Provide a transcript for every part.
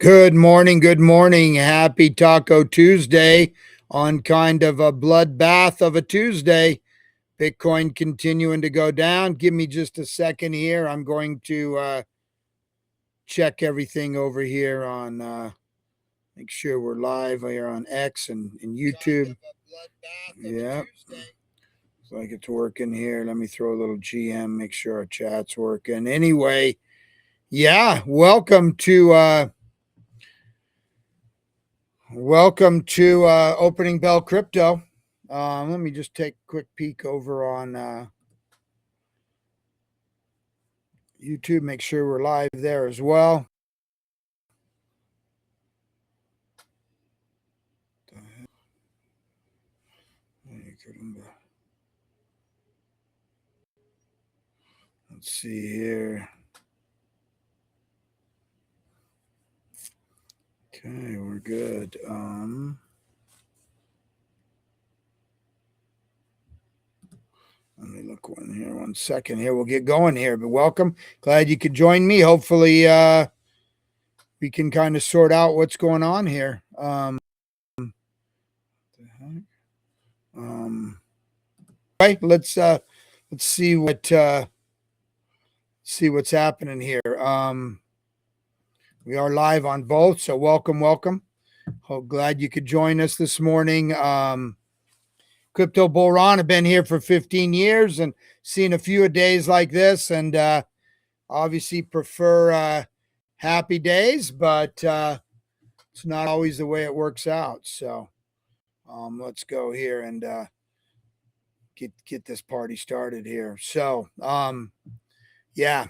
Good morning. Good morning. Happy Taco Tuesday on kind of a bloodbath of a Tuesday. Bitcoin continuing to go down. Give me just a second here. I'm going to check everything over here on, make sure we're live here on X and YouTube. Yeah. Looks like it's working here. Let me throw a little GM, make sure our chat's working. Anyway, yeah, welcome to Opening Bell Crypto. Let me just take a quick peek over on YouTube, make sure we're live there as well. Let's see here. Okay, we're good. Let me look one here, 1 second here. We'll get going here, but welcome. Glad you could join me. Hopefully, we can kind of sort out what's going on here. Right, let's see what's happening here. We are live on both, so welcome. Glad you could join us this morning. Crypto Bull Ron, have been here for 15 years and seen a few days like this, and obviously prefer happy days, but it's not always the way it works out. So let's go here and get this party started here. So yeah.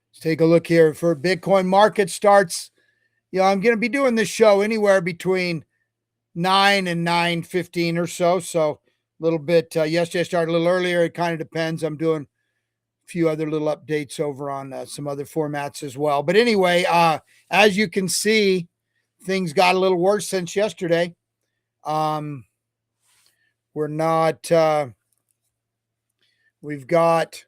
Let's take a look here for Bitcoin market starts. I'm going to be doing this show anywhere between 9 and 9:15 or so. So a little bit, yesterday I started a little earlier. It kind of depends. I'm doing a few other little updates over on some other formats as well. But anyway, as you can see, things got a little worse since yesterday. We're not, we've got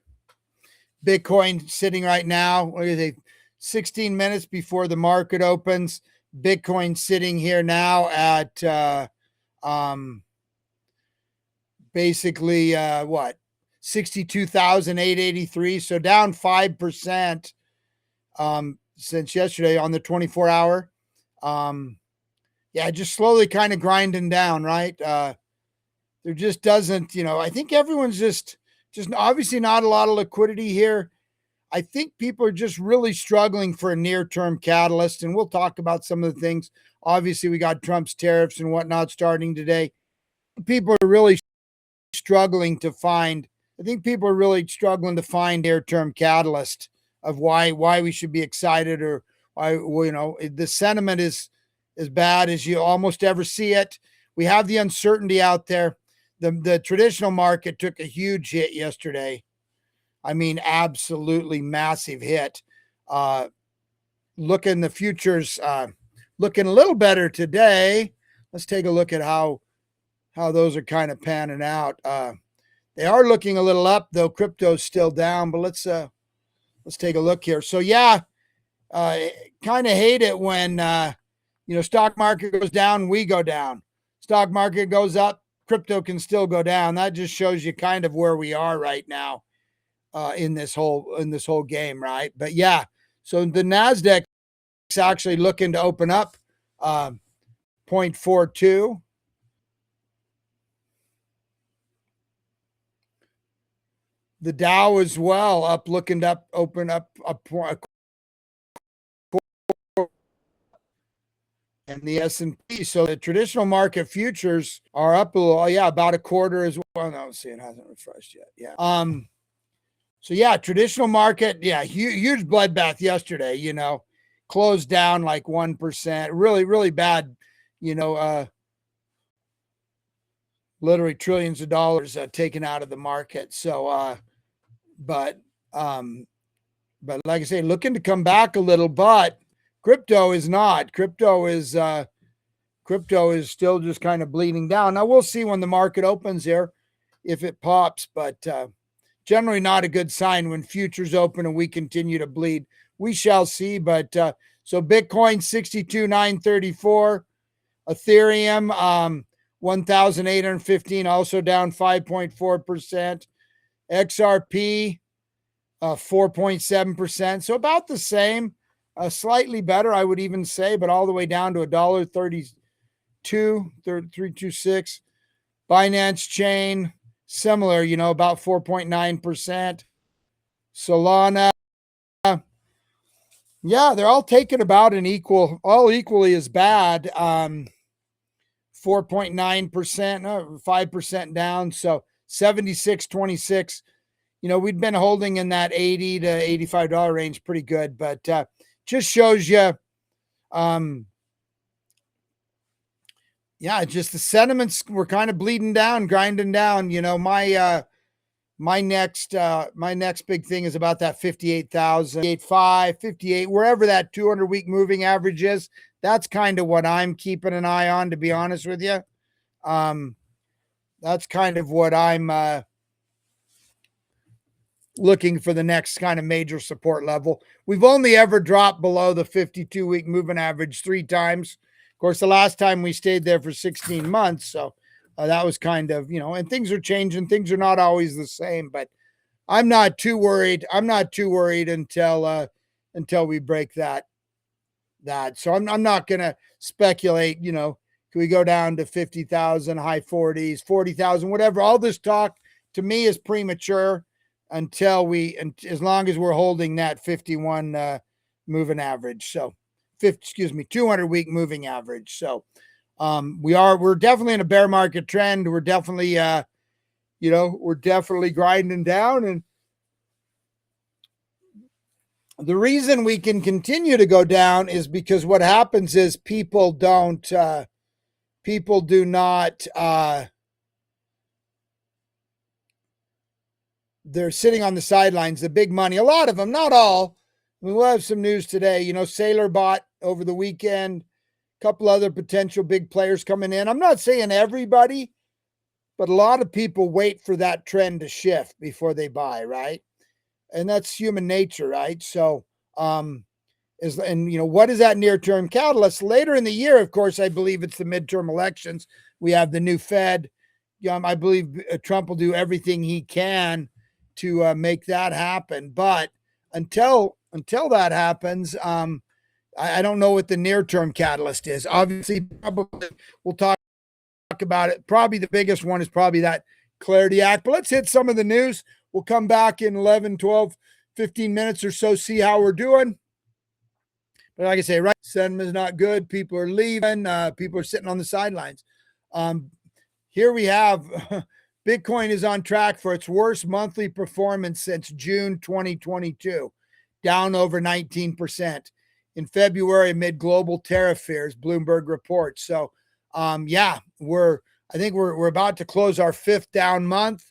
Bitcoin sitting right now, what is it, 16 minutes before the market opens. Bitcoin sitting here now at basically what, 62,883, so down 5% since yesterday on the 24-hour. Yeah, just slowly kind of grinding down, right? There just doesn't, I think everyone's just obviously not a lot of liquidity here. I think people are just really struggling for a near-term catalyst, and we'll talk about some of the things. Obviously, we got Trump's tariffs and whatnot starting today. People are really struggling to find. I think people are really struggling to find near-term catalyst of why we should be excited, or why, the sentiment is as bad as you almost ever see it. We have the uncertainty out there. The traditional market took a huge hit yesterday. I mean, absolutely massive hit. Looking the futures, looking a little better today. Let's take a look at how those are kind of panning out. They are looking a little up, though. Crypto's still down, but let's take a look here. So yeah, kind of hate it when stock market goes down, we go down. Stock market goes up, crypto can still go down. That just shows you kind of where we are right now in this whole game, right? But yeah, so the Nasdaq is actually looking to open up 0.42. The Dow as well looking to open up a point. And the S&P. So the traditional market futures are up a little, about a quarter as well. No, see, it hasn't refreshed yet. Yeah. So yeah, traditional market, huge bloodbath yesterday, closed down like 1%. Really, really bad, literally trillions of dollars taken out of the market. So but like I say, looking to come back a little, but crypto is not. Crypto is still just kind of bleeding down. Now we'll see when the market opens here if it pops, but generally not a good sign when futures open and we continue to bleed we shall see. But so Bitcoin 62,934, Ethereum 1,815, also down 5.4%. XRP 4.7%, so about the same, slightly better, I would even say, but all the way down to $1.32, 326. Binance Chain, similar, about 4.9%. Solana, yeah, they're all taken about all equally as bad. 4.9%, 5% down, so 76.26. We'd been holding in that $80 to $85 range pretty good, but just shows you, just the sentiments were kind of bleeding down, grinding down. My next big thing is about that 58,000, 58.5, 58, wherever that 200-week moving average is. That's kind of what I'm keeping an eye on, to be honest with you. That's kind of what I'm looking for, the next kind of major support level. We've only ever dropped below the 52-week moving average 3 times. Of course, the last time we stayed there for 16 months. So that was kind of, and things are changing. Things are not always the same, but I'm not too worried. I'm not too worried until we break that. So I'm not going to speculate, can we go down to 50,000, high 40s, 40,000, whatever. All this talk to me is premature as long as we're holding that 51 moving average. So 200-week moving average. So we're definitely in a bear market trend. We're definitely, we're definitely grinding down. And the reason we can continue to go down is because what happens is people do not, they're sitting on the sidelines, the big money, a lot of them, not all. We'll have some news today. Sailor bought over the weekend, a couple other potential big players coming in. I'm not saying everybody, but a lot of people wait for that trend to shift before they buy, right? And that's human nature, right? So, what is that near-term catalyst? Later in the year, of course, I believe it's the midterm elections. We have the new Fed. I believe Trump will do everything he can to make that happen. But until that happens, I don't know what the near-term catalyst is. Obviously, probably we'll talk about it. Probably the biggest one is probably that Clarity Act. But let's hit some of the news. We'll come back in 11, 12, 15 minutes or so, see how we're doing. But like I say, right, sentiment is not good. People are leaving. People are sitting on the sidelines. Here we have Bitcoin is on track for its worst monthly performance since June 2022, down over 19% in February amid global tariff fears, Bloomberg reports. So, I think we're about to close our 5th down month,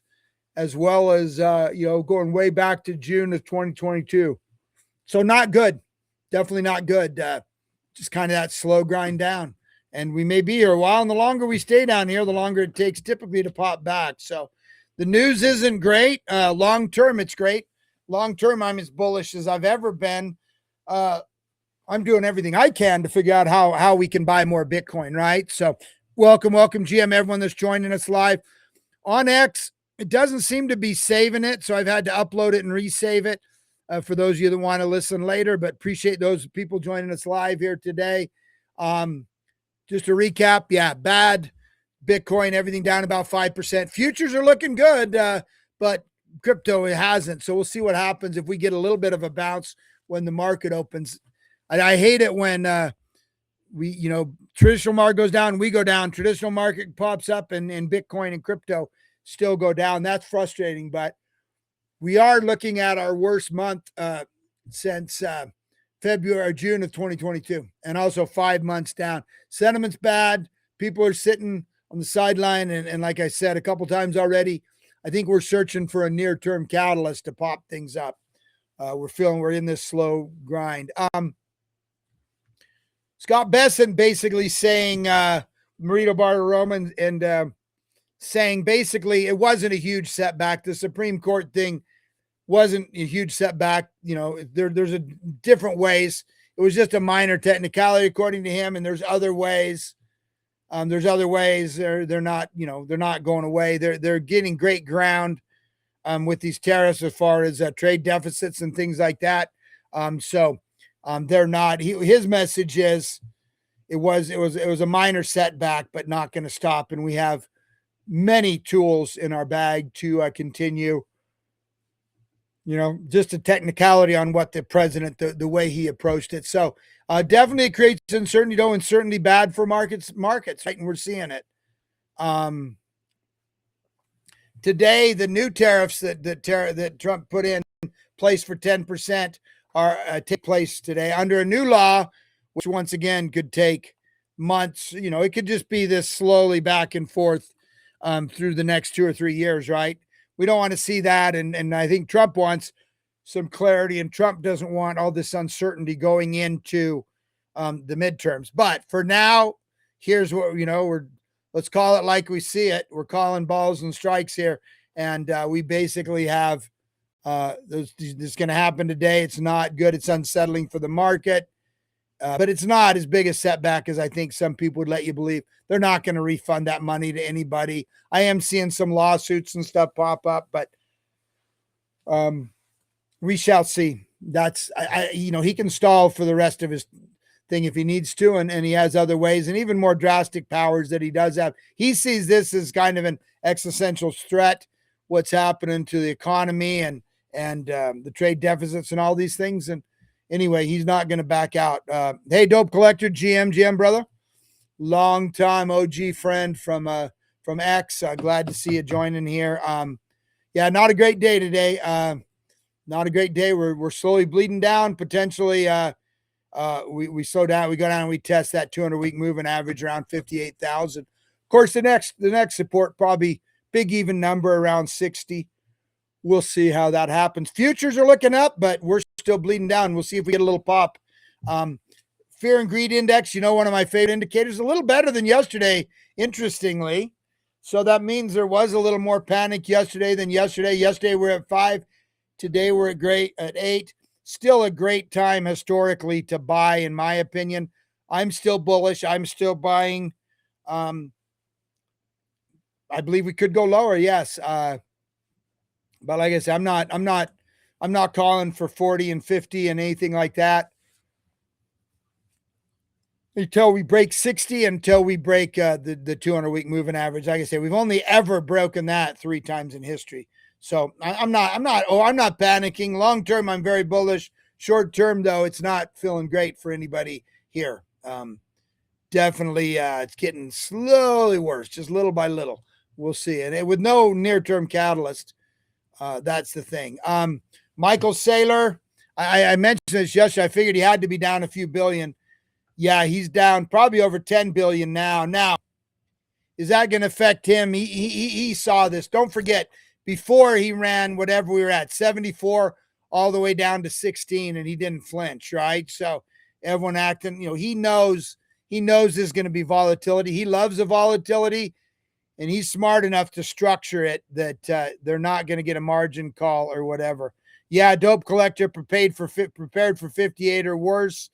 as well as, going way back to June of 2022. So not good. Definitely not good. Just kind of that slow grind down. And we may be here a while. And the longer we stay down here, the longer it takes typically to pop back. So the news isn't great. Long term, it's great. Long term, I'm as bullish as I've ever been. I'm doing everything I can to figure out how we can buy more Bitcoin, right? So welcome, GM, everyone that's joining us live on X. It doesn't seem to be saving it, so I've had to upload it and resave it for those of you that want to listen later, but appreciate those people joining us live here today. Just to recap, bad Bitcoin, everything down about 5%. Futures are looking good, but crypto, it hasn't. So we'll see what happens if we get a little bit of a bounce when the market opens. I hate it when traditional market goes down, we go down, traditional market pops up, and Bitcoin and crypto still go down. That's frustrating, but we are looking at our worst month since February or June of 2022, and also 5 months down. Sentiment's bad. People are sitting on the sideline, and like I said a couple times already, I think we're searching for a near-term catalyst to pop things up. We're feeling we're in this slow grind. Scott Besson basically saying, Marito Bartiromo, and saying basically it wasn't a huge setback. The Supreme Court thing wasn't a huge setback. There's a different ways. It was just a minor technicality according to him, and there's other ways. They're not, they're not going away. They're getting great ground with these tariffs as far as trade deficits and things like that. They're not. His message is it was a minor setback, but not going to stop, and we have many tools in our bag to continue. Just a technicality on what the president, the way he approached it. So definitely creates uncertainty, though, and certainly bad for markets, right? And we're seeing it. Today, the new tariffs that Trump put in place for 10% are take place today under a new law, which once again could take months. It could just be this slowly back and forth through the next 2 or 3 years, right? We don't want to see that. And I think Trump wants some clarity, and Trump doesn't want all this uncertainty going into the midterms. But for now, here's what, let's call it like we see it. We're calling balls and strikes here. And we basically have this is going to happen today. It's not good. It's unsettling for the market. But it's not as big a setback as I think some people would let you believe. They're not going to refund that money to anybody. I am seeing some lawsuits and stuff pop up, but we shall see. That's, he can stall for the rest of his thing if he needs to, and he has other ways and even more drastic powers that he does have. He sees this as kind of an existential threat, what's happening to the economy and the trade deficits and all these things. And anyway, he's not going to back out. Hey, Dope Collector, GM, brother. Long time OG friend from X. Glad to see you joining here. Yeah, not a great day today. Not a great day. We're slowly bleeding down. Potentially, we slow down. We go down and we test that 200-week moving average around 58,000. Of course, the next support probably big even number around 60. We'll see how that happens. Futures are looking up, but we're still bleeding down. We'll see if we get a little pop. Fear and greed index, one of my favorite indicators, a little better than yesterday, interestingly. So that means there was a little more panic yesterday than yesterday. Yesterday we're at 5. Today we're at 8. Still a great time historically to buy, in my opinion. I'm still bullish. I'm still buying. I believe we could go lower. Yes. But like I said, I'm not calling for 40 and 50 and anything like that until we break 60, until we break the 200-week moving average. Like I said, we've only ever broken that 3 times in history. So I'm not panicking. Long term, I'm very bullish. Short term, though, it's not feeling great for anybody here. Definitely, it's getting slowly worse, just little by little. We'll see. And with no near-term catalyst, that's the thing. Michael Saylor, I mentioned this yesterday. I figured he had to be down a few billion. Yeah, he's down probably over 10 billion now. Now, is that going to affect him? He saw this. Don't forget, before he ran whatever we were at, 74 all the way down to 16, and he didn't flinch, right? So everyone acting, he knows there's going to be volatility. He loves the volatility, and he's smart enough to structure it that they're not going to get a margin call or whatever. Yeah, Dope Collector prepared for 58 or worse.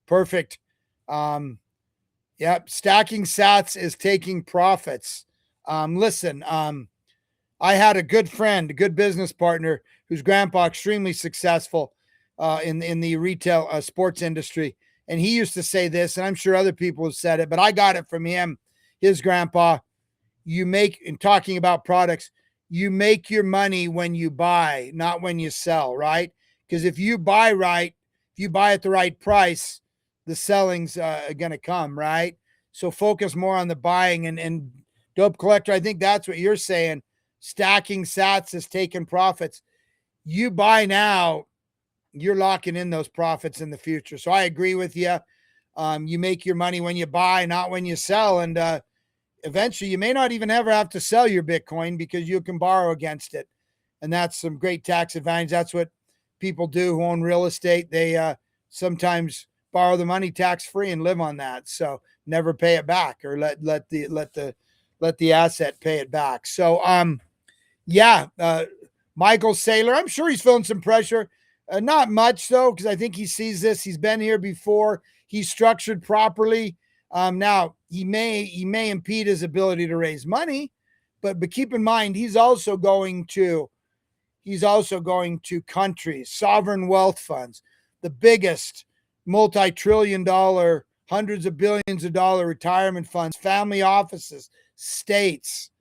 Perfect. Yep. Stacking sats is taking profits. Listen, I had a good friend, a good business partner whose grandpa extremely successful in the retail sports industry. And he used to say this, and I'm sure other people have said it, but I got it from him. His grandpa, in talking about products, you make your money when you buy, not when you sell, right? Because if you buy right, if you buy at the right price, the selling's going to come, right? So focus more on the buying. And Dope Collector, I think that's what you're saying. Stacking sats is taking profits. You buy now, you're locking in those profits in the future. So I agree with you. You make your money when you buy, not when you sell. And eventually you may not even ever have to sell your Bitcoin because you can borrow against it. And that's some great tax advantage. That's what people do who own real estate. They sometimes borrow the money tax free and live on that. So never pay it back, or let the asset pay it back. So yeah, Michael Saylor, I'm sure he's feeling some pressure. Not much though, because I think he sees this. He's been here before. He's structured properly. Now he may impede his ability to raise money, but keep in mind he's also going to countries, sovereign wealth funds, the biggest multi-trillion dollar, hundreds of billions of dollar retirement funds, family offices, states,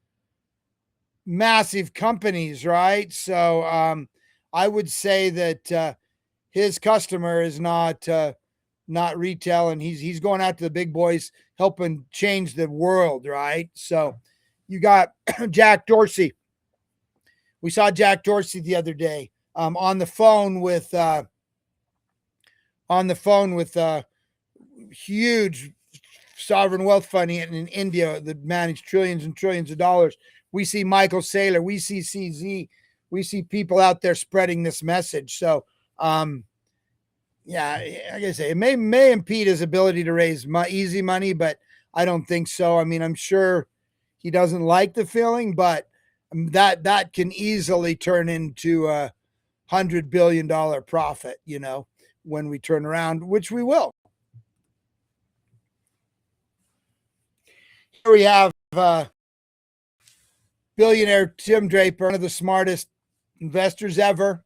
massive companies, right? So I would say that his customer is not retail, and he's going out to the big boys, helping change the world, right? So you got Jack Dorsey. We saw Jack Dorsey the other day on the phone with huge sovereign wealth fund in India that manage trillions and trillions of dollars. We see Michael Saylor, we see CZ, we see people out there spreading this message. So, yeah, like I say, it may impede his ability to raise easy money, but I don't think so. I mean, I'm sure he doesn't like the feeling, but that can easily turn into a $100 billion profit, when we turn around, which we will. Here we have billionaire Tim Draper, one of the smartest investors ever,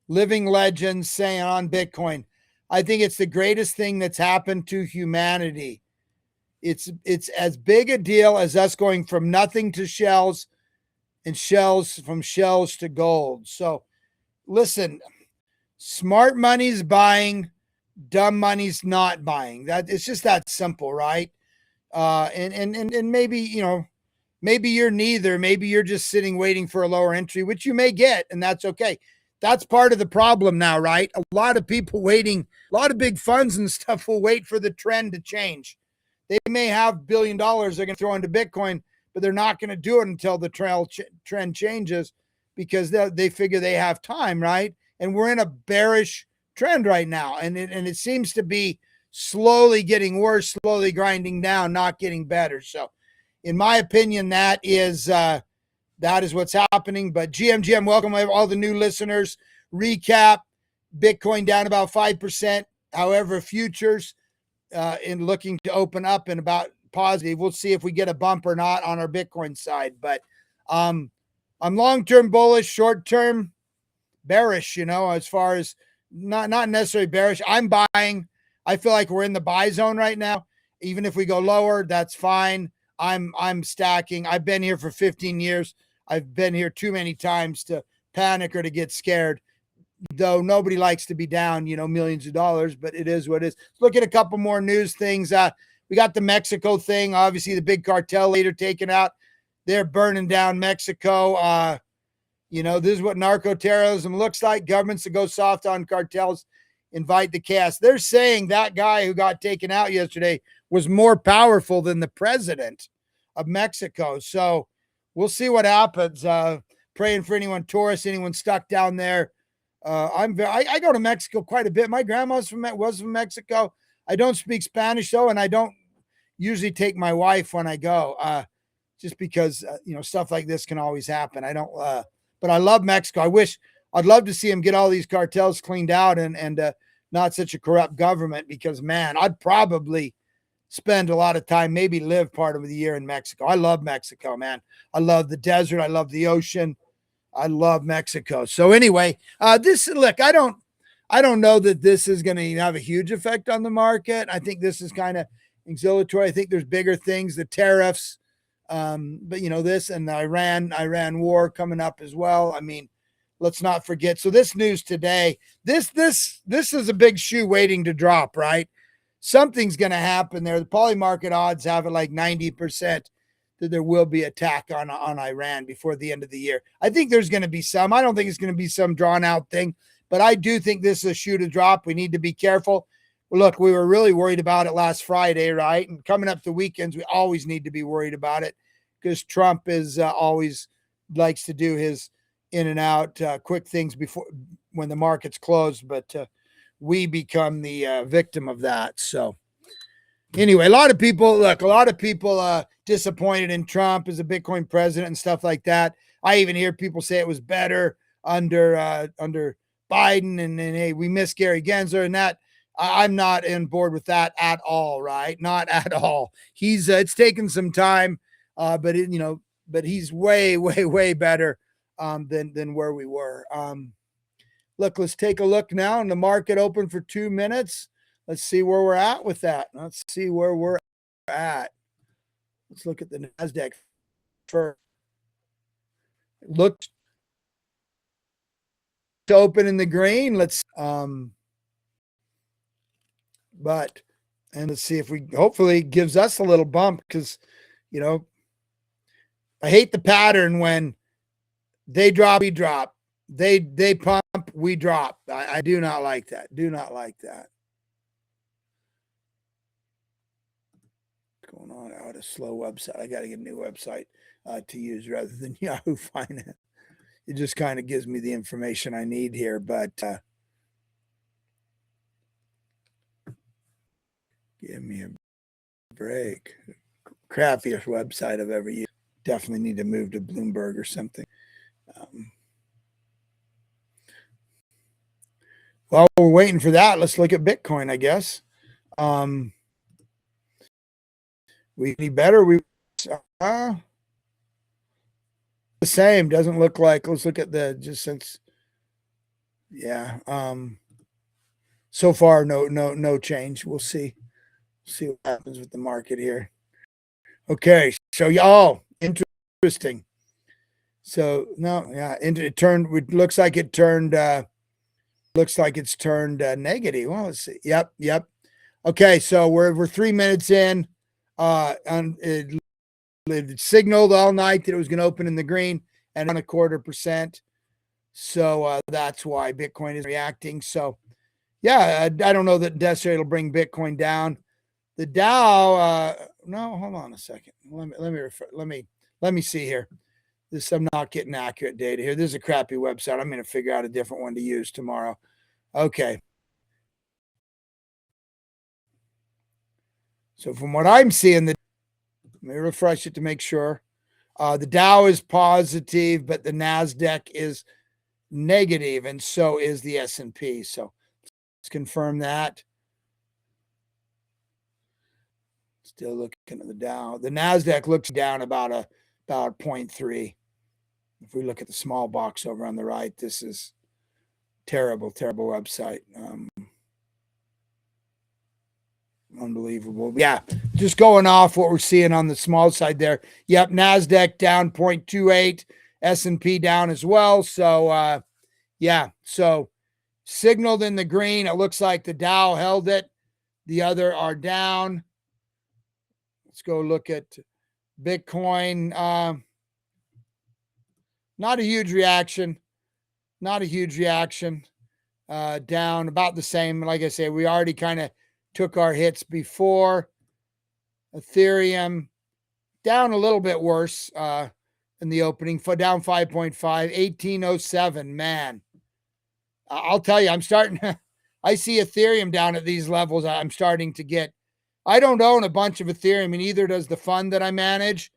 living legend, saying on Bitcoin, I think it's the greatest thing that's happened to humanity. It's as big a deal as us going from nothing to shells, and from shells to gold. So listen, smart money's buying, dumb money's not buying. That it's just that simple, right? And maybe, maybe you're neither. Maybe you're just sitting waiting for a lower entry, which you may get, and that's okay. That's part of the problem now, right? A lot of people waiting, a lot of big funds and stuff will wait for the trend to change. They may have $1 billion they're going to throw into Bitcoin, but they're not going to do it until the trend changes, because they figure they have time, right? And we're in a bearish trend right now, and it seems to be slowly getting worse, slowly grinding down, not getting better. So, in my opinion, that is what's happening. But GM, welcome all the new listeners. Recap: Bitcoin down about 5%. However, futures in looking to open up and about positive. We'll see if we get a bump or not on our Bitcoin side. But I'm long-term bullish, short-term bearish, as far as not necessarily bearish. I'm buying. I feel like we're in the buy zone right now. Even if we go lower, that's fine. I'm stacking. I've been here for 15 years. I've been here too many times to panic or to get scared. Though nobody likes to be down, millions of dollars, but it is what it is. Let's look at a couple more news things. We got the Mexico thing. Obviously, the big cartel leader taken out. They're burning down Mexico. This is what narco-terrorism looks like. Governments that go soft on cartels invite the chaos. They're saying that guy who got taken out yesterday was more powerful than the president of Mexico. So we'll see what happens. Praying for anyone tourists, anyone stuck down there. I go to Mexico quite a bit. My grandma was from Mexico. I don't speak Spanish though, and I don't usually take my wife when I go, just because stuff like this can always happen. I don't, but I love Mexico. I'd love to see him get all these cartels cleaned out and not such a corrupt government, because man, I'd probably spend a lot of time, maybe live part of the year in Mexico. I love Mexico, man. I love the desert. I love the ocean. I love Mexico. So anyway, I don't know that this is going to have a huge effect on the market. I think this is kind of exhilarative. I think there's bigger things, the tariffs, but this and the Iran war coming up as well. I mean, let's not forget. So this news today, this is a big shoe waiting to drop, right? Something's going to happen there. The poly market odds have it like 90% that there will be attack on Iran before the end of the year. I think there's going to be some. I don't think it's going to be some drawn out thing, but I do think this is a shoe to drop. We need to be careful. Well, look, we were really worried about it last Friday, right? And coming up to weekends, we always need to be worried about it, because Trump is always likes to do his in and out quick things before when the market's closed, but we become the victim of that. So anyway, a lot of people disappointed in Trump as a Bitcoin president and stuff like that. I even hear people say it was better under Biden, and then hey, we miss Gary Gensler, and that I'm not on board with that at all. Right, not at all. He's it's taken some time, but but he's way, way, way better than where we were. Look, let's take a look now in the market open for 2 minutes. Let's see where we're at with that. Let's see where we're at. Let's look at the NASDAQ first. Looked to open in the green. Let's let's see if we hopefully gives us a little bump, because I hate the pattern when they drop, we drop. They pump, we drop. I do not like that. Do not like that. What's going on? Out a slow website. I got to get a new website to use rather than Yahoo Finance. It just kind of gives me the information I need here, but give me a break. Crappiest website I've ever used. Definitely need to move to Bloomberg or something. While we're waiting for that, let's look at Bitcoin, I guess. We need better. We the same. Doesn't look like. Let's look at the just since. Yeah. So far, no change. We'll see. See what happens with the market here. Okay. So interesting. So no, yeah, it turned. It looks like it turned. Looks like it's turned negative. Well, let's see. Yep. Okay, so we're 3 minutes in. And it signaled all night that it was going to open in the green and 0.25%. So that's why Bitcoin is reacting. So yeah, I don't know that necessarily it'll bring Bitcoin down. The Dow. No, hold on a second. Let me see here. I'm not getting accurate data here. This is a crappy website. I'm going to figure out a different one to use tomorrow. Okay. So from what I'm seeing, let me refresh it to make sure. The Dow is positive, but the NASDAQ is negative, and so is the S&P. So let's confirm that. Still looking at the Dow. The NASDAQ looks down about 0.3. If we look at the small box over on the right, this is terrible website. Unbelievable. Yeah, just going off what we're seeing on the small side there. Yep, NASDAQ down 0.28, S&P down as well. So, yeah, so signaled in the green. It looks like the Dow held it. The other are down. Let's go look at Bitcoin. Not a huge reaction. Down about the same. Like I say, we already kind of took our hits before. Ethereum down a little bit worse in the opening, down 5.5, 1807. Man, I'll tell you, I'm starting. I see Ethereum down at these levels. I'm starting to get. I don't own a bunch of Ethereum, and neither does the fund that I manage.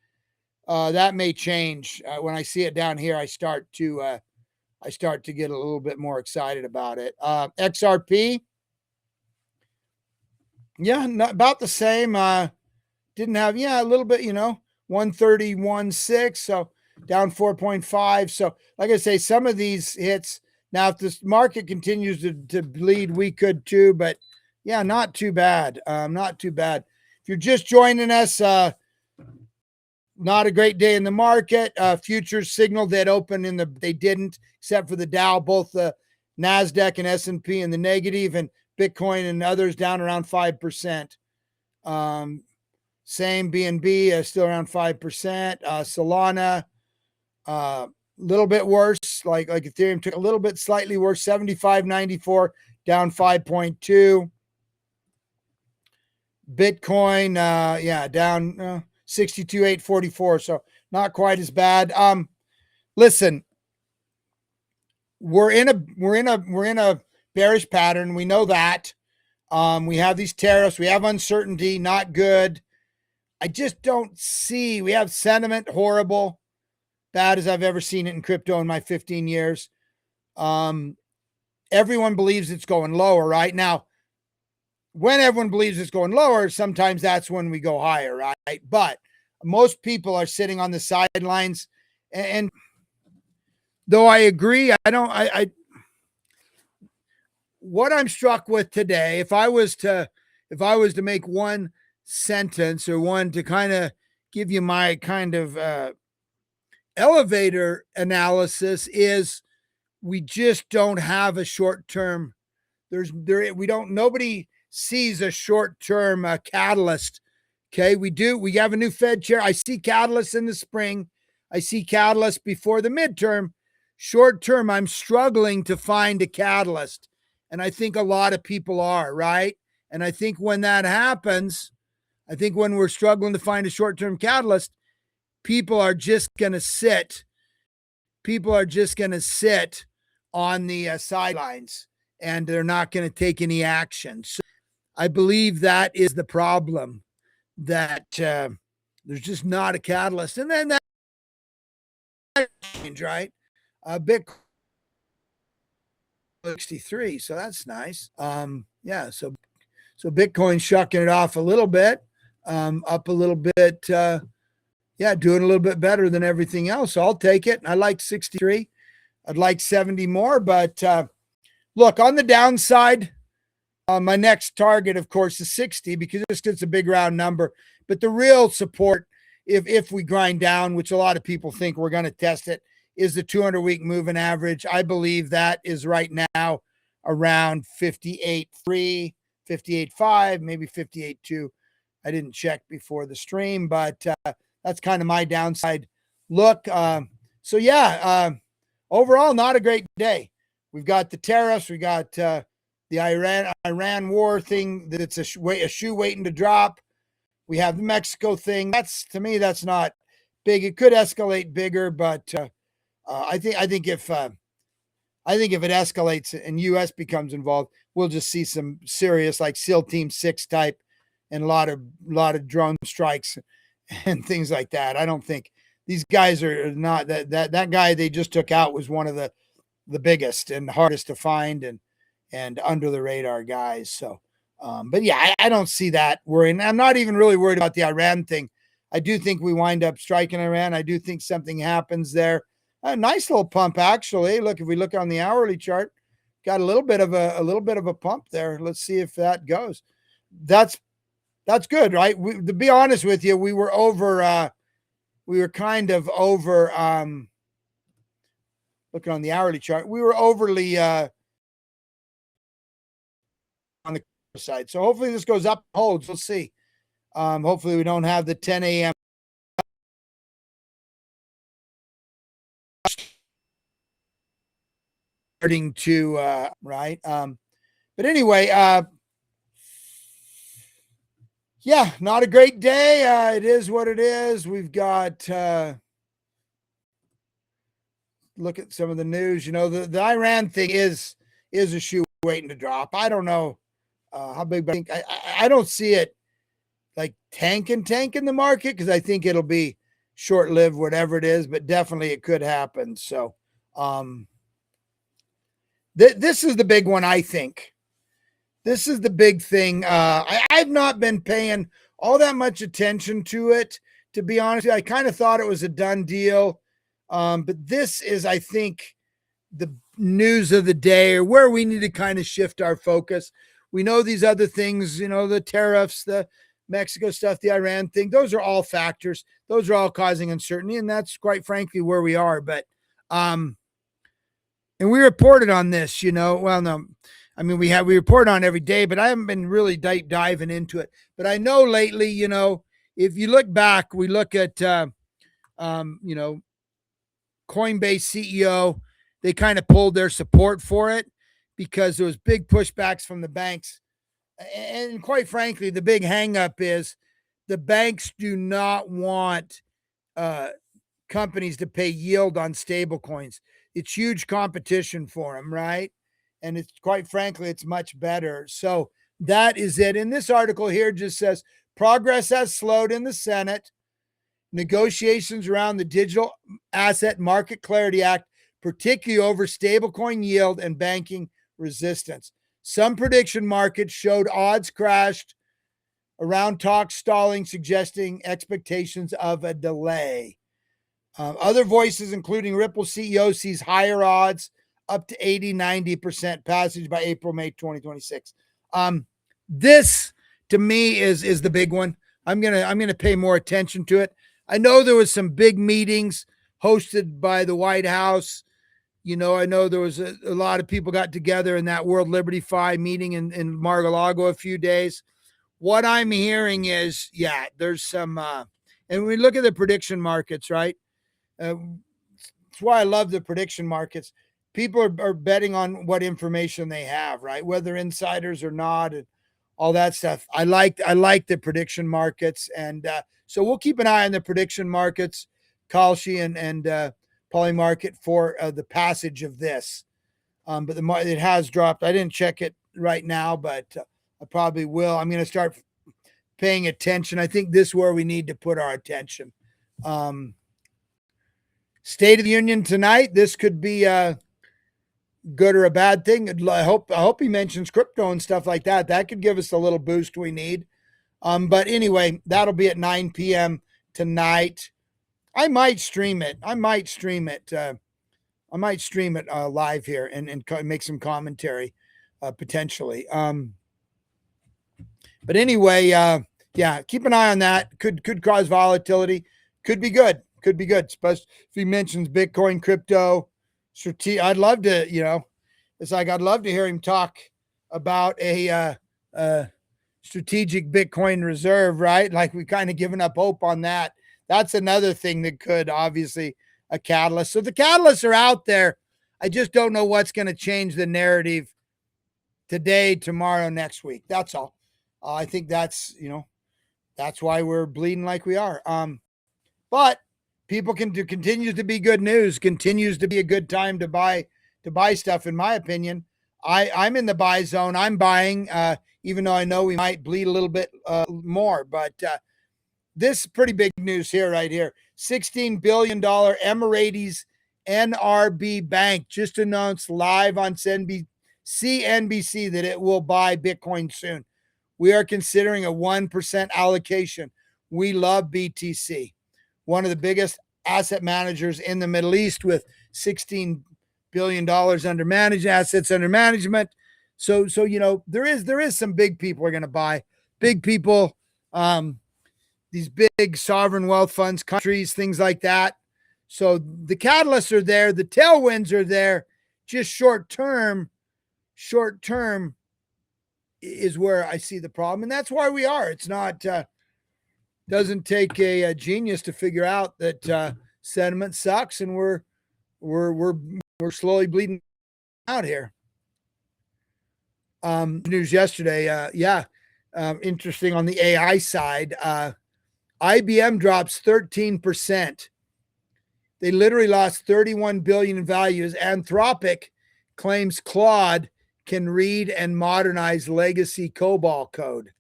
That may change when I see it down here. I start to get a little bit more excited about it. XRP, yeah, about the same. Didn't have a little bit, 131.6, so down 4.5. So, like I say, some of these hits. Now, if this market continues to bleed, we could too. But yeah, not too bad. Not too bad. If you're just joining us, not a great day in the market. Futures signaled that open they didn't, except for the Dow, both the NASDAQ and S&P in the negative, and Bitcoin and others down around 5%. Same BNB, still around 5%. Solana, little bit worse, like Ethereum took a little bit slightly worse, 75.94, down 5.2. Bitcoin, down 62,844. So not quite as bad. Listen, we're in a bearish pattern. We know that. We have these tariffs. We have uncertainty. Not good. I just don't see. We have sentiment horrible, bad as I've ever seen it in crypto in my 15 years. Um, everyone believes it's going lower right now. When everyone believes it's going lower, sometimes that's when we go higher, right? But most people are sitting on the sidelines. And though I agree, what I'm struck with today, if I was to make one sentence or one to kind of give you my kind of elevator analysis, is we just don't have a short term. We don't, nobody sees a short term catalyst. Okay, we have a new Fed chair. I see catalysts in the spring. I see catalysts before the midterm. Short term, I'm struggling to find a catalyst. And I think a lot of people are, right? And I think when that happens, I think when we're struggling to find a short term catalyst, people are just going to sit. People are just going to sit on the sidelines, and they're not going to take any action. So I believe that is the problem, that there's just not a catalyst. And then that change, right? Bitcoin 63, so that's nice. Yeah, so Bitcoin shucking it off a little bit, up a little bit. Yeah, doing a little bit better than everything else. So I'll take it. I like 63. I'd like 70 more, but look, on the downside, my next target, of course, is 60, because it's a big round number. But the real support, if we grind down, which a lot of people think we're going to test it, is the 200-week moving average. I believe that is right now around 58.3, 58.5, maybe 58.2. I didn't check before the stream, but that's kind of my downside look. So yeah, overall, not a great day. We've got the tariffs. We got the Iran war thing that's a shoe waiting to drop. We have the Mexico thing. To me, that's not big. It could escalate bigger, but I think if it escalates and U.S. becomes involved, we'll just see some serious, like SEAL Team 6 type, and a lot of drone strikes and things like that. I don't think these guys are not that guy they just took out was one of the biggest and hardest to find and under the radar guys. So, but yeah, I don't see that worrying. I'm not even really worried about the Iran thing. I do think we wind up striking Iran. I do think something happens there. A nice little pump, actually. Look, if we look on the hourly chart, got a little bit of a pump there. Let's see if that goes. That's good, right? To be honest with you, we were kind of over. Looking on the hourly chart, we were overly on the side. So hopefully this goes up, holds. We'll see. Hopefully we don't have the 10 a.m. starting to right. But anyway, yeah, not a great day. It is what it is. We've got look at some of the news. You know, the Iran thing is a shoe waiting to drop. I don't know how big, but I don't see it like tanking the market, because I think it'll be short-lived, whatever it is, but definitely it could happen. So this is the big one, I think. This is the big thing. I've not been paying all that much attention to it, to be honest. I kind of thought it was a done deal. But this is, I think, the news of the day, or where we need to kind of shift our focus. We know these other things, you know, the tariffs, the Mexico stuff, the Iran thing, those are all factors. Those are all causing uncertainty. And that's quite frankly where we are. But, and we reported on this, you know, well, no, I mean, we report on every day, but I haven't been really diving into it. But I know lately, you know, if you look back, we look at, you know, Coinbase CEO, they kind of pulled their support for it because there was big pushbacks from the banks. And quite frankly, the big hangup is the banks do not want companies to pay yield on stable coins. It's huge competition for them, right? And it's quite frankly, it's much better. So that is it. And this article here just says progress has slowed in the Senate. Negotiations around the Digital Asset Market Clarity Act particularly over stablecoin yield and banking resistance. Some prediction markets showed odds crashed around talks stalling, suggesting expectations of a delay. Other voices, including Ripple CEO, sees higher odds, up to 80-90% passage by April, May 2026. This to me is the big one. I'm gonna pay more attention to it. I know there was some big meetings hosted by the White House. You know, I know there was a lot of people got together in that World Liberty Fi meeting in Mar-a-Lago a few days. What I'm hearing is, yeah, there's some, and when we look at the prediction markets, right? That's why I love the prediction markets. People are betting on what information they have, right? Whether insiders or not, and all that stuff. I like the prediction markets, and so we'll keep an eye on the prediction markets, Kalshi and Poly Market for the passage of this. But it has dropped. I didn't check it right now, but I probably will. I'm going to start paying attention. I think this is where we need to put our attention. State of the Union tonight. This could be a good or a bad thing. I hope he mentions crypto and stuff like that. That could give us a little boost we need. But anyway, that'll be at 9 p.m. tonight. I might stream it. I might stream it live here and make some commentary potentially. But anyway, yeah, keep an eye on that. Could cause volatility. Could be good. Could be good. Especially if he mentions Bitcoin, crypto, I'd love to, it's like I'd love to hear him talk about a strategic Bitcoin reserve, right? Like we kind of given up hope on that. That's another thing that could obviously a catalyst. So the catalysts are out there. I just don't know what's going to change the narrative today, tomorrow, next week. That's all. I think that's why we're bleeding like we are. But people continues to be good news, continues to be a good time to buy stuff, in my opinion. I'm in the buy zone. I'm buying, even though I know we might bleed a little bit more. But this is pretty big news here, right here. $16 billion Emirates NRB Bank just announced live on CNBC that it will buy Bitcoin soon. We are considering a 1% allocation. We love BTC, one of the biggest asset managers in the Middle East with $16 billion assets under management. So there is some big people are going to buy. Big people, these big sovereign wealth funds, countries, things like that. So the catalysts are there, the tailwinds are there. Just short term is where I see the problem, and that's why we are. It's not doesn't take a genius to figure out that sentiment sucks, and we're slowly bleeding out here. News yesterday, interesting on the AI side. IBM drops 13%. They literally lost 31 billion in values. Anthropic claims Claude can read and modernize legacy COBOL code,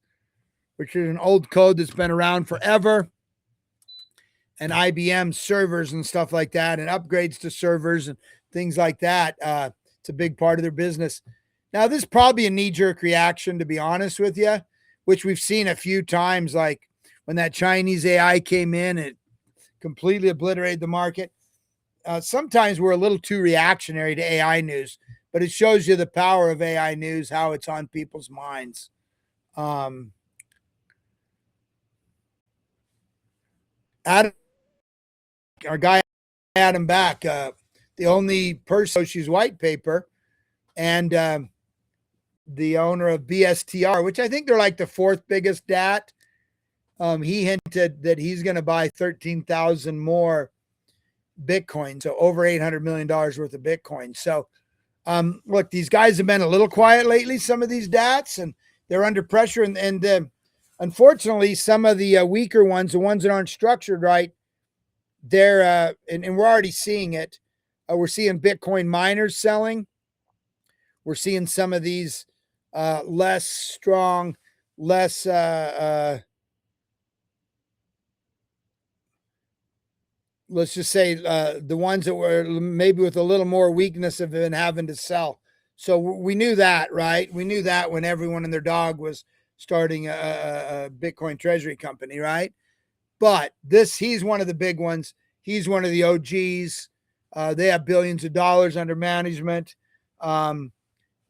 which is an old code that's been around forever. And IBM servers and stuff like that, and upgrades to servers and things like that. It's a big part of their business. Now, this is probably a knee-jerk reaction, to be honest with you, which we've seen a few times, like when that Chinese AI came in, it completely obliterated the market. Sometimes we're a little too reactionary to AI news, but it shows you the power of AI news, how it's on people's minds. Adam, our guy Adam Back, the only person, she's white paper, and the owner of BSTR, which I think they're like the fourth biggest DAT. He hinted that he's going to buy 13,000 more Bitcoin, so over $800 million worth of Bitcoin. So, look, these guys have been a little quiet lately, some of these DATs, and they're under pressure. And unfortunately, some of the weaker ones, the ones that aren't structured right, they're, and we're already seeing it. We're seeing Bitcoin miners selling. We're seeing some of these less strong, less, let's just say the ones that were maybe with a little more weakness have been having to sell. So we knew that, right? We knew that when everyone and their dog was starting a Bitcoin treasury company, right? But he's one of the big ones. He's one of the OGs. They have billions of dollars under management.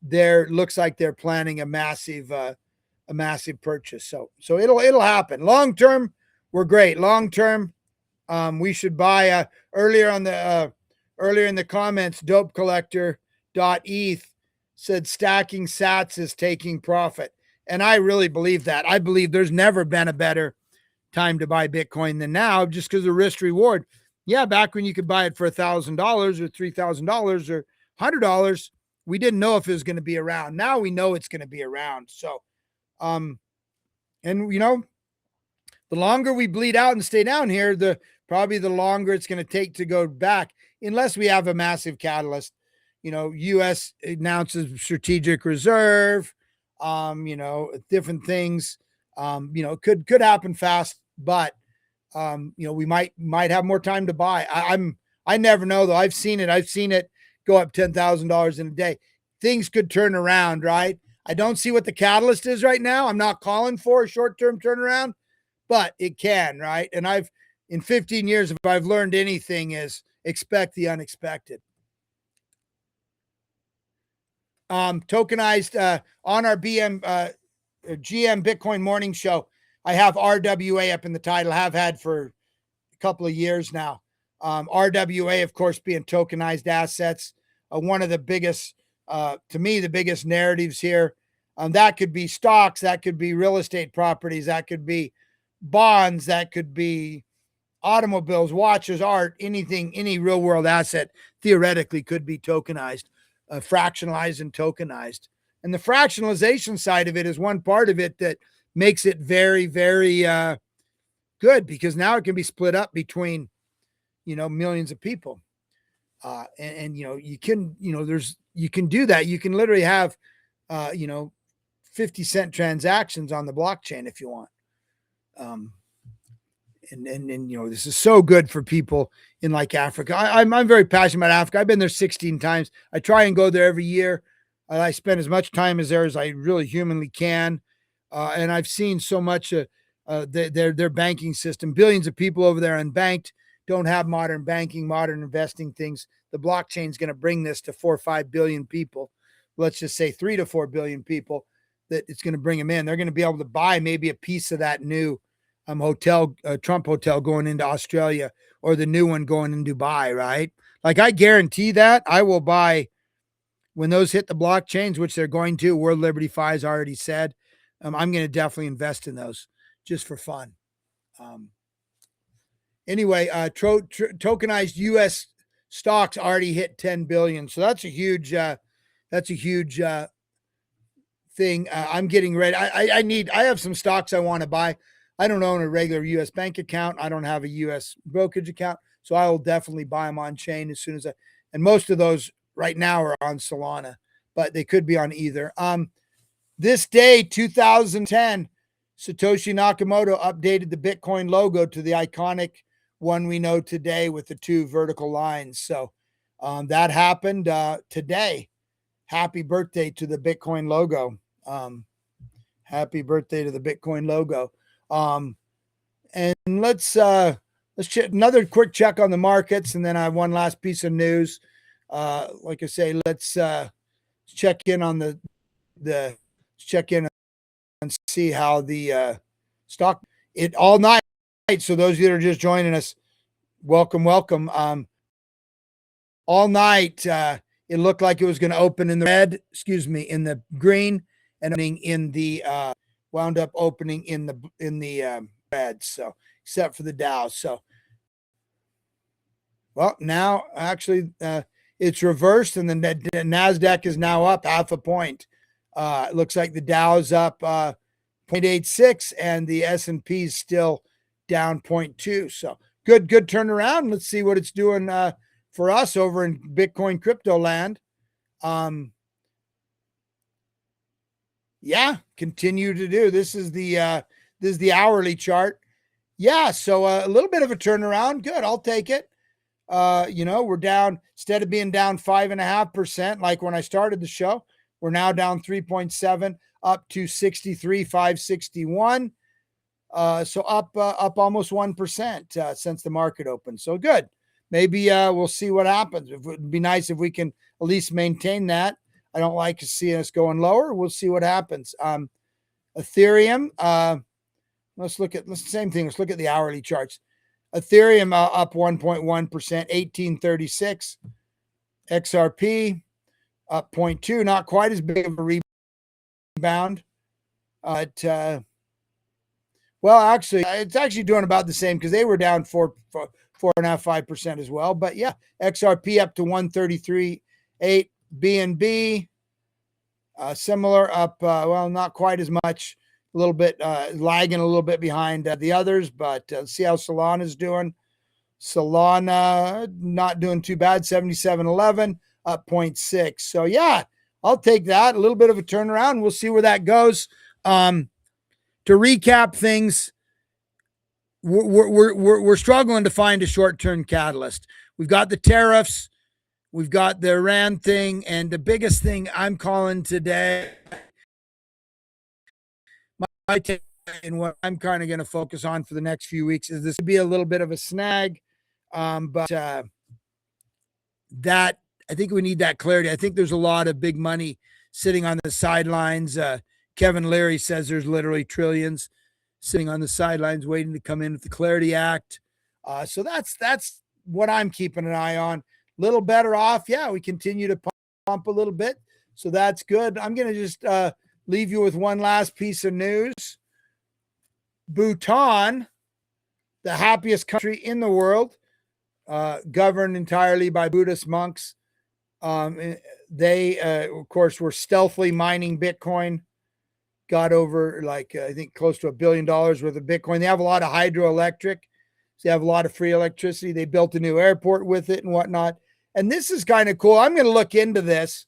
There looks like they're planning a massive purchase. So it'll happen. Long term, we're great. Long term, we should buy. Earlier in the comments, dope collector .eth said stacking sats is taking profit, and I really believe that. I believe there's never been a better time to buy Bitcoin than now, just because of risk reward. Yeah, back when you could buy it for $1,000 or $3,000 or $100, we didn't know if it was going to be around. Now we know it's going to be around. So, and the longer we bleed out and stay down here, probably the longer it's going to take to go back, unless we have a massive catalyst. U.S. announces strategic reserve, different things. Could happen fast, but we might have more time to buy. I never know though. I've seen it go up $10,000 in a day. Things could turn around, right? I don't see what the catalyst is right now. I'm not calling for a short-term turnaround, but it can, right? And in 15 years, if I've learned anything, is expect the unexpected. Tokenized on our GM Bitcoin morning show, I have RWA up in the title, have had for a couple of years now. RWA, of course, being tokenized assets, one of the biggest, to me, the biggest narratives here. That could be stocks, that could be real estate properties, that could be bonds, that could be automobiles, watches, art, anything, any real world asset theoretically could be tokenized, fractionalized and tokenized. And the fractionalization side of it is one part of it that makes it very, very good, because now it can be split up between, millions of people. And you can do that. You can literally have, 50-cent transactions on the blockchain if you want. And this is so good for people in like Africa. I'm very passionate about Africa. I've been there 16 times. I try and go there every year. I spend as much time there as I really humanly can. And I've seen so much their banking system. Billions of people over there unbanked, don't have modern banking, modern investing things. The blockchain is going to bring this to 4 or 5 billion people. Let's just say 3 to 4 billion people, that it's going to bring them in. They're going to be able to buy maybe a piece of that new Trump hotel going into Australia, or the new one going in Dubai, right? Like, I guarantee that I will buy when those hit the blockchains, which they're going to. World Liberty Fi has already said, I'm going to definitely invest in those just for fun. Anyway, tokenized U.S. stocks already hit 10 billion. So that's a huge thing. I'm getting ready. I have some stocks I want to buy. I don't own a regular U.S. bank account. I don't have a U.S. brokerage account. So I will definitely buy them on chain as soon as and most of those right now are on Solana, but they could be on either. This day, 2010, Satoshi Nakamoto updated the Bitcoin logo to the iconic one we know today with the 2 vertical lines. So that happened today. Happy birthday to the Bitcoin logo. Happy birthday to the Bitcoin logo. And let's check another quick check on the markets, and then I have one last piece of news. Like I say, let's check in on check in and see how the stock all night. So those of you that are just joining us, welcome. All night, it looked like it was going to open in the red, in the green, and opening in the wound up opening in the red. So except for the Dow. So, well, now actually it's reversed, and the NASDAQ is now up 0.5 point. It looks like the Dow is up 0.86, and the S&P is still down 0.2. So good turnaround. Let's see what it's doing for us over in Bitcoin crypto land. Continue to do. This is the hourly chart. Yeah, so a little bit of a turnaround. Good, I'll take it. We're down, instead of being down 5.5%, like when I started the show, we're now down 3.7, up to 63,561. So up almost 1% since the market opened. So good. Maybe we'll see what happens. It would be nice if we can at least maintain that. I don't like to see us going lower. We'll see what happens. Ethereum, let's same thing. Let's look at the hourly charts. Ethereum up 1.1%, 1836. XRP up 0.2, not quite as big of a rebound. Well, actually, it's actually doing about the same because they were down 4.5, 5% as well. But yeah, XRP up to 133.8. BNB similar up, well, not quite as much. A little bit lagging a little bit behind the others, but let's see how Solana is doing. Solana not doing too bad, 77.11, up 0.6. So yeah, I'll take that. A little bit of a turnaround. We'll see where that goes. To recap things, we're struggling to find a short-term catalyst. We've got the tariffs, we've got the Iran thing, and the biggest thing I'm calling today, my take and what I'm kind of going to focus on for the next few weeks, is this could be a little bit of a snag, but that I think we need that clarity. I think there's a lot of big money sitting on the sidelines. Kevin Leary says there's literally trillions sitting on the sidelines waiting to come in with the Clarity Act. So that's what I'm keeping an eye on. Little better off. Yeah, we continue to pump a little bit. So that's good. I'm going to just leave you with one last piece of news. Bhutan, the happiest country in the world, governed entirely by Buddhist monks. They, of course, were stealthily mining Bitcoin, got over I think close to $1 billion worth of Bitcoin. They have a lot of hydroelectric. So they have a lot of free electricity. They built a new airport with it and whatnot. And this is kind of cool. I'm going to look into this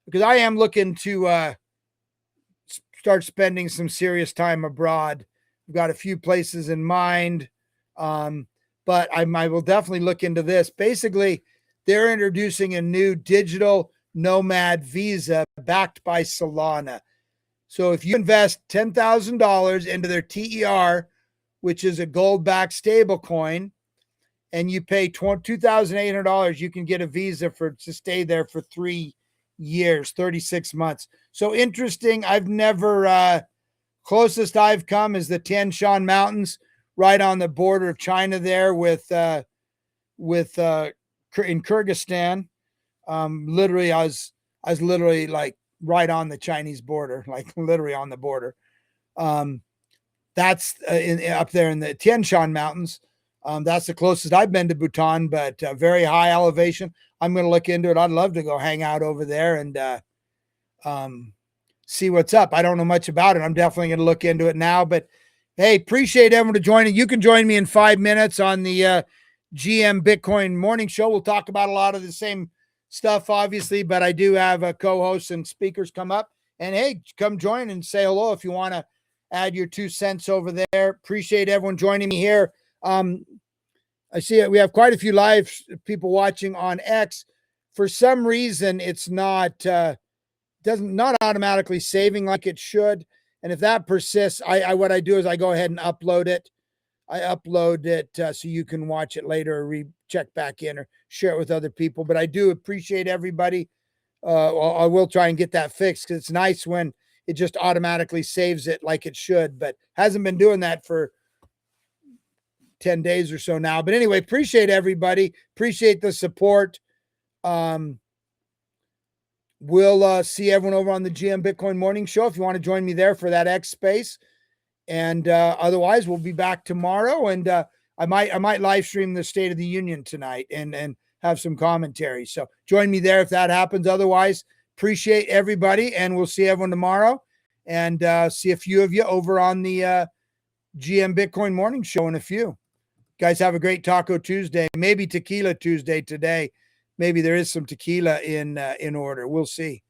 because I am looking to start spending some serious time abroad. We've got a few places in mind, but I will definitely look into this. Basically, they're introducing a new digital nomad visa backed by Solana. So if you invest $10,000 into their TER, which is a gold-backed stable coin, and you pay $2,800, you can get a visa to stay there for 3 years, 36 months. So interesting. I've never, closest I've come is the Tian Shan Mountains, right on the border of China there with in Kyrgyzstan. Literally, I was literally like right on the Chinese border, like literally on the border. That's up there in the Tian Shan Mountains. That's the closest I've been to Bhutan, but very high elevation. I'm going to look into it. I'd love to go hang out over there and see what's up. I don't know much about it. I'm definitely going to look into it now. But hey, appreciate everyone to joining. You can join me in 5 minutes on the GM Bitcoin Morning Show. We'll talk about a lot of the same stuff, obviously, but I do have co-hosts and speakers come up. And hey, come join and say hello if you want to add your 2 cents over there. Appreciate everyone joining me here. I see it. We have quite a few live people watching on X. For some reason, it's not automatically saving like it should. And if that persists, what I do is I go ahead and upload it. I upload it so you can watch it later or check back in or share it with other people. But I do appreciate everybody. I will try and get that fixed because it's nice when it just automatically saves it like it should, but hasn't been doing that for 10 days or so now. But anyway, appreciate everybody. Appreciate the support. We'll see everyone over on the GM Bitcoin Morning Show if you want to join me there for that X space. And otherwise, we'll be back tomorrow. And I might live stream the State of the Union tonight and have some commentary. So join me there if that happens. Otherwise, appreciate everybody, and we'll see everyone tomorrow. And see a few of you over on the GM Bitcoin Morning Show in a few. Guys, have a great Taco Tuesday. Maybe Tequila Tuesday today. Maybe there is some tequila in order. We'll see.